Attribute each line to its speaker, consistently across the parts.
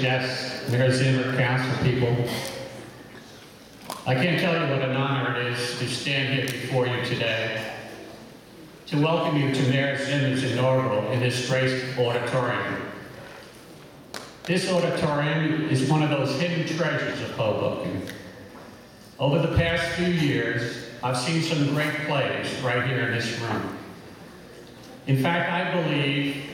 Speaker 1: guests, Mayor Zimmer, council people. I can't tell you what an honor it is to stand here before you today to welcome you to Mayor Zimmer's inaugural in this great auditorium. This auditorium is one of those hidden treasures of Hoboken. Over the past few years, I've seen some great plays right here in this room. In fact, I believe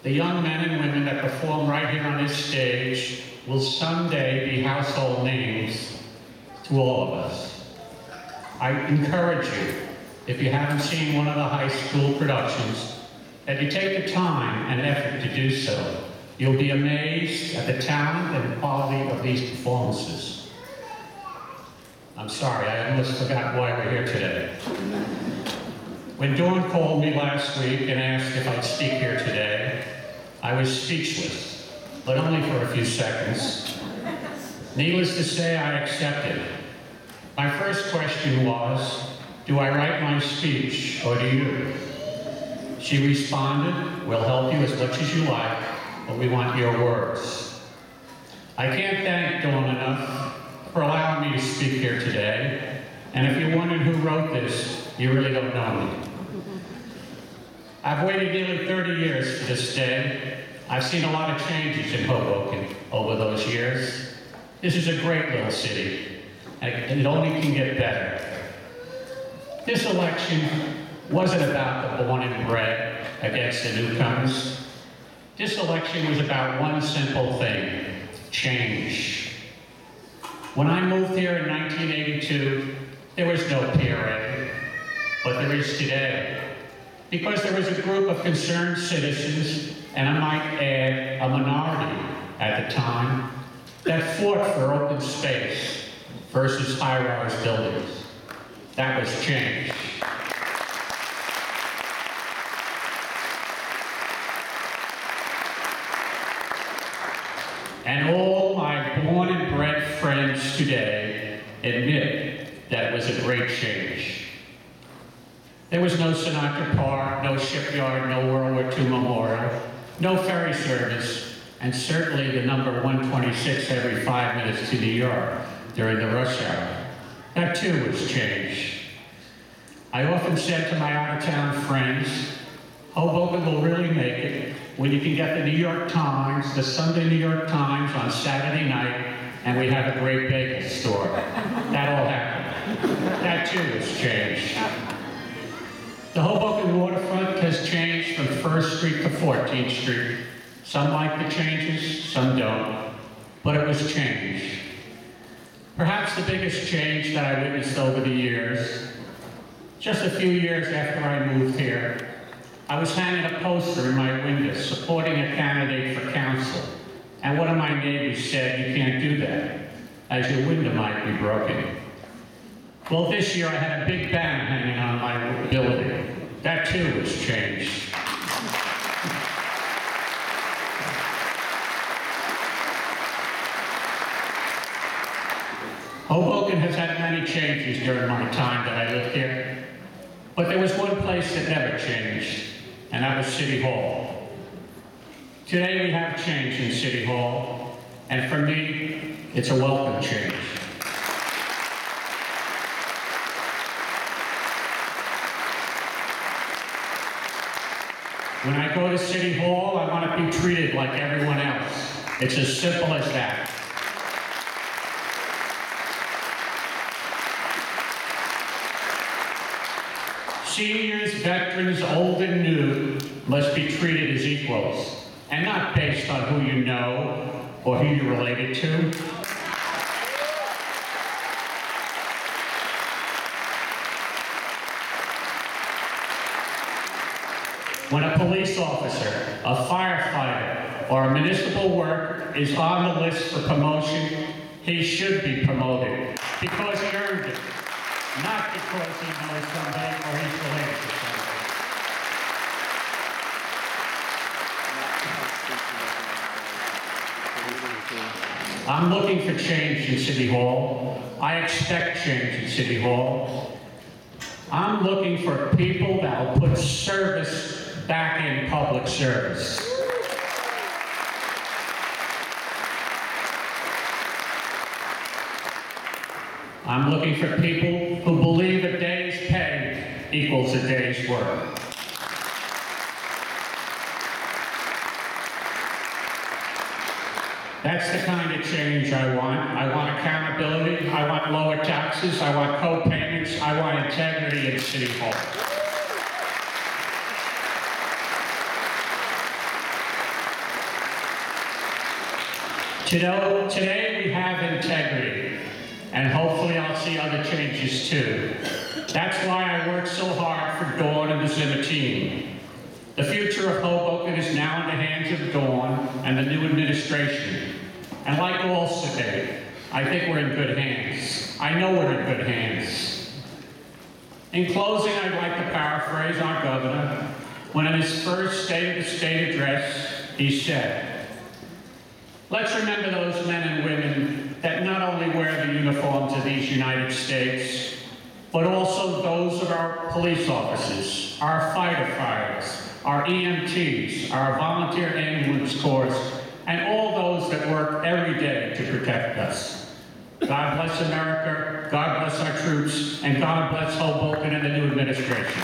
Speaker 1: the young men and women that perform right here on this stage will someday be household names to all of us. I encourage you, if you haven't seen one of the high school productions, that you take the time and effort to do so. You'll be amazed at the talent and quality of these performances. I'm sorry, I almost forgot why we're here today. When Dawn called me last week and asked if I'd speak here today, I was speechless, but only for a few seconds. Needless to say, I accepted. My first question was, do I write my speech, or do you? She responded, we'll help you as much as you like, but we want your words. I can't thank Dawn enough for allowing me to speak here today, and if you're wondering who wrote this, you really don't know me. I've waited nearly 30 years for this day. I've seen a lot of changes in Hoboken over those years. This is a great little city, and it only can get better. This election wasn't about the born and bred against the newcomers. This election was about one simple thing: change. When I moved here in 1982, there was no PRA, but there is today. Because there was a group of concerned citizens, and I might add, a minority at the time, that fought for open space versus high-rise buildings. That was change. And all my born and bred friends today admit that it was a great change. There was no Sinatra Park, no shipyard, no World War II memorial, no ferry service, and certainly the number 126 every 5 minutes to New York during the rush hour. That too was change. I often said to my out-of-town friends, Hoboken will really make it when you can get the New York Times, the Sunday New York Times on Saturday night, and we have a great bagel store. That all happened. That too was change. The Hoboken waterfront has changed from 1st Street to 14th Street. Some like the changes, some don't, but it was change. Perhaps the biggest change that I witnessed over the years, just a few years after I moved here, I was hanging a poster in my window supporting a candidate for council, and one of my neighbors said, you can't do that, as your window might be broken. Well, this year I had a big banner hanging on my building. That too was changed. Hoboken has had many changes during my time that I lived here, but there was one place that never changed, and that was City Hall. Today we have change in City Hall, and for me, it's a welcome change. When I go to City Hall, I want to be treated like everyone else. It's as simple as that. Seniors, veterans, old and new, must be treated as equals, and not based on who you know or who you're related to. When a police officer, a firefighter, or a municipal worker is on the list for promotion, he should be promoted because he earned it, not because he knows somebody or he's related to somebody. I'm looking for change in City Hall. I expect change in City Hall. I'm looking for people that will put service back in public service. I'm looking for people who believe a day's pay equals a day's work. That's the kind of change I want. I want accountability, I want lower taxes, I want co-payments, I want integrity in City Hall. Today we have integrity, and hopefully I'll see other changes too. That's why I worked so hard for Dawn and the Zimmer team. The future of Hoboken is now in the hands of Dawn and the new administration. And like all cities, I think we're in good hands. I know we're in good hands. In closing, I'd like to paraphrase our governor when in his first State of the State address, he said, "Let's remember those men and women that not only wear the uniforms of these United States, but also those of our police officers, our firefighters, our EMTs, our volunteer ambulance corps, and all those that work every day to protect us. God bless America, God bless our troops, and God bless Hoboken and the new administration."